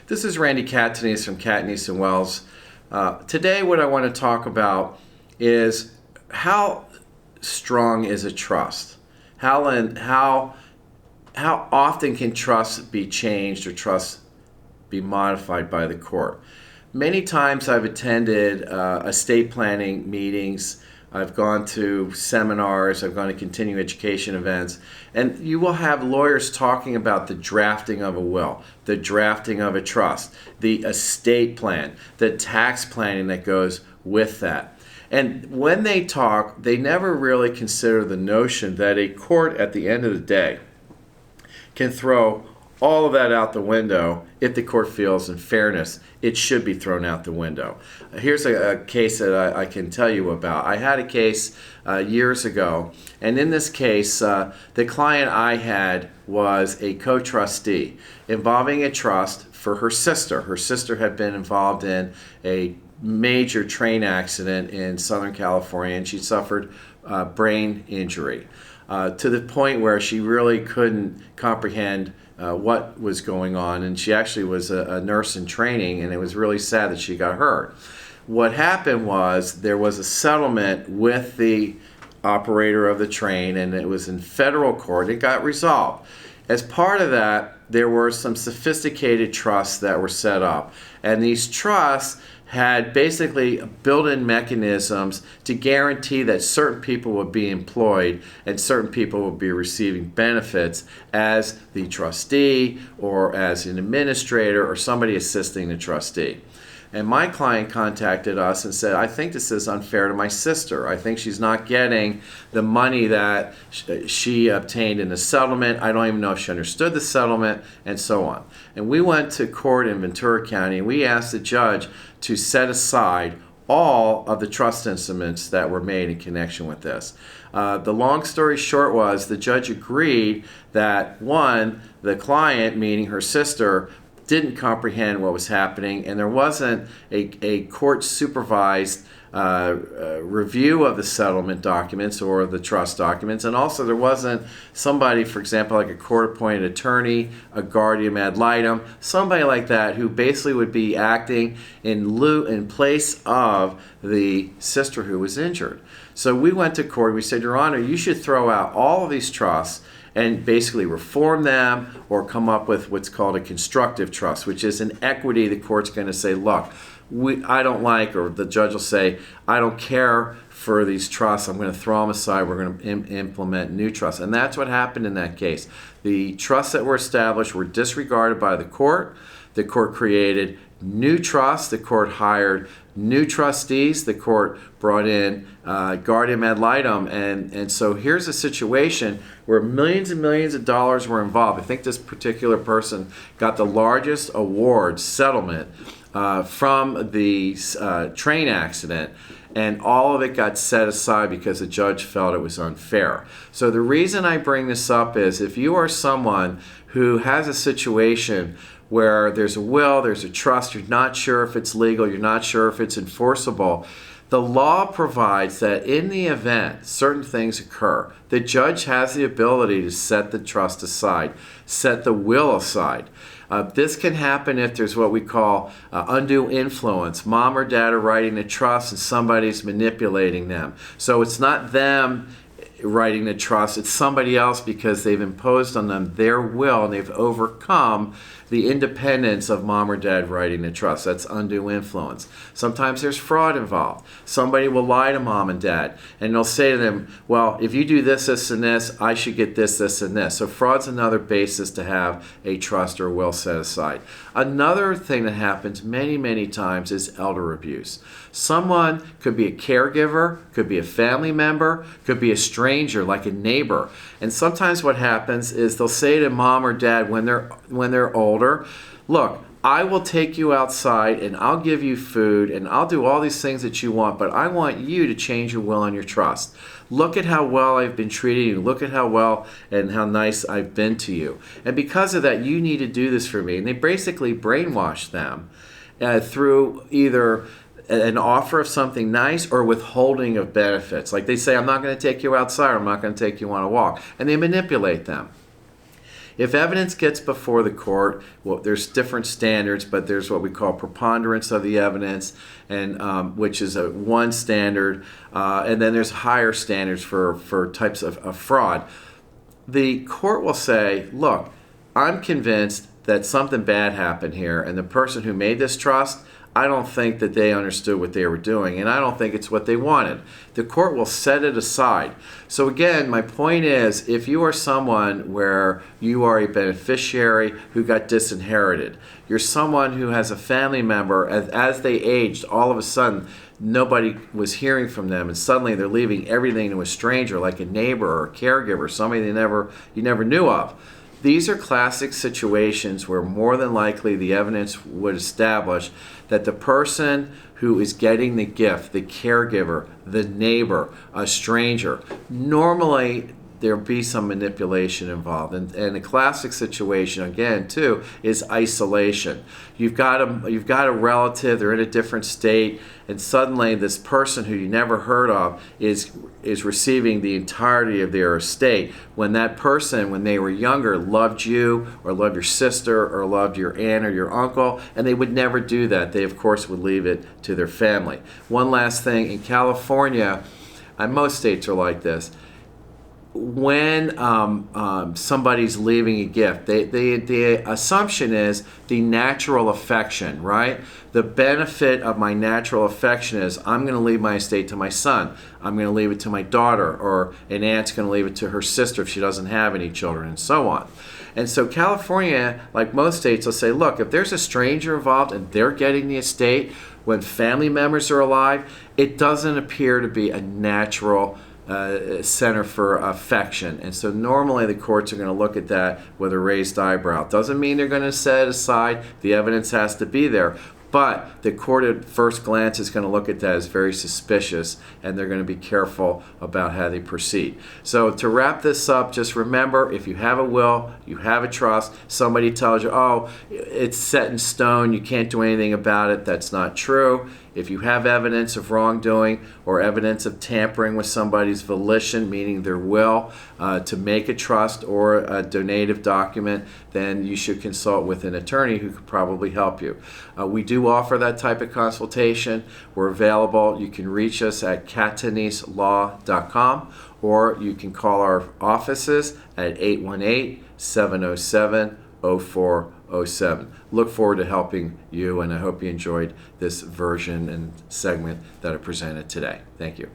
This is Randy Catanese from Catanese and Wells. Today what I want to talk about is how strong is a trust? How often can trust be changed or trust be modified by the court? Many times I've attended estate planning meetings. I've gone to seminars, I've gone to continuing education events, and you will have lawyers talking about the drafting of a will, the drafting of a trust, the estate plan, the tax planning that goes with that. And when they talk, they never really consider the notion that a court at the end of the day can throw all of that out the window if the court feels, in fairness, it should be thrown out the window. Here's a case that I can tell you about. I had a case years ago, and in this case, the client I had was a co-trustee involving a trust for her sister. Her sister had been involved in a major train accident in Southern California, and she suffered brain injury to the point where she really couldn't comprehend what was going on, and she actually was a nurse in training, and it was really sad that she got hurt. What happened was there was a settlement with the operator of the train, and it was in federal court. It got resolved. As part of that, there were some sophisticated trusts that were set up, and these trusts had basically built-in mechanisms to guarantee that certain people would be employed and certain people would be receiving benefits as the trustee or as an administrator or somebody assisting the trustee. And my client contacted us and said, I think this is unfair to my sister. I think she's not getting the money that she obtained in the settlement. I don't even know if she understood the settlement, and so on. And we went to court in Ventura County, and we asked the judge to set aside all of the trust instruments that were made in connection with this. The long story short was the judge agreed that, one, the client, meaning her sister, didn't comprehend what was happening, and there wasn't a court-supervised review of the settlement documents or the trust documents, and also there wasn't somebody, for example, like a court-appointed attorney, a guardian ad litem, somebody like that who basically would be acting in place of the sister who was injured. So we went to court. We said, Your Honor, you should throw out all of these trusts and basically reform them or come up with what's called a constructive trust, which is an equity. The court's going to say, look, I don't like, or the judge will say, I don't care for these trusts. I'm going to throw them aside. We're going to implement new trusts. And that's what happened in that case. The trusts that were established were disregarded by the court. The court created new trusts. The court hired new trustees. The court brought in guardian ad litem. And so here's a situation where millions and millions of dollars were involved. I think this particular person got the largest award settlement from the train accident, and all of it got set aside because the judge felt it was unfair. So the reason I bring this up is if you are someone who has a situation where there's a will, there's a trust, you're not sure if it's legal, you're not sure if it's enforceable, the law provides that in the event certain things occur, the judge has the ability to set the trust aside, set the will aside. This can happen if there's what we call undue influence. Mom or dad are writing the trust and somebody's manipulating them. So it's not them writing the trust, it's somebody else because they've imposed on them their will and they've overcome the independence of mom or dad writing the trust. That's undue influence. Sometimes there's fraud involved. Somebody will lie to mom and dad and they'll say to them, well, if you do this, this, and this, I should get this, this, and this. So fraud's another basis to have a trust or will set aside. Another thing that happens many, many times is elder abuse. Someone could be a caregiver, could be a family member, could be a stranger like a neighbor. And sometimes what happens is they'll say to mom or dad when they're older, look, I will take you outside and I'll give you food and I'll do all these things that you want, but I want you to change your will and your trust. Look at how well I've been treating you. Look at how well and how nice I've been to you. And because of that, you need to do this for me. And they basically brainwash them through either an offer of something nice or withholding of benefits. Like they say, I'm not going to take you outside, or I'm not going to take you on a walk. And they manipulate them. If evidence gets before the court, well, there's different standards, but there's what we call preponderance of the evidence, and which is one standard, and then there's higher standards for types of fraud. The court will say, look, I'm convinced that something bad happened here, and the person who made this trust, I don't think that they understood what they were doing, and I don't think it's what they wanted. The court will set it aside. So again, my point is, if you are someone where you are a beneficiary who got disinherited, you're someone who has a family member, as they aged, all of a sudden, nobody was hearing from them, and suddenly they're leaving everything to a stranger, like a neighbor or a caregiver, somebody you never knew of. These are classic situations where more than likely the evidence would establish that the person who is getting the gift, the caregiver, the neighbor, a stranger, normally there'll be some manipulation involved. And a classic situation, again, too, is isolation. You've got a relative, they're in a different state, and suddenly this person who you never heard of is receiving the entirety of their estate, when that person, when they were younger, loved you or loved your sister or loved your aunt or your uncle, and they would never do that. They, of course, would leave it to their family. One last thing, in California, and most states are like this, when somebody's leaving a gift, the assumption is the natural affection, right? The benefit of my natural affection is I'm going to leave my estate to my son. I'm going to leave it to my daughter, or an aunt's going to leave it to her sister if she doesn't have any children, and so on. And so California, like most states, will say, look, if there's a stranger involved and they're getting the estate when family members are alive, it doesn't appear to be a natural center for affection. And so normally the courts are going to look at that with a raised eyebrow. Doesn't mean they're going to set it aside. The evidence has to be there. But the court at first glance is going to look at that as very suspicious, and they're going to be careful about how they proceed. So to wrap this up, just remember, if you have a will, you have a trust, somebody tells you, oh, it's set in stone, you can't do anything about it, that's not true. If you have evidence of wrongdoing or evidence of tampering with somebody's volition, meaning their will, to make a trust or a donative document, then you should consult with an attorney who could probably help you. We do offer that type of consultation. We're available. You can reach us at cattaniselaw.com, or you can call our offices at 818-707-0407. Look forward to helping you, and I hope you enjoyed this version and segment that I presented today. Thank you.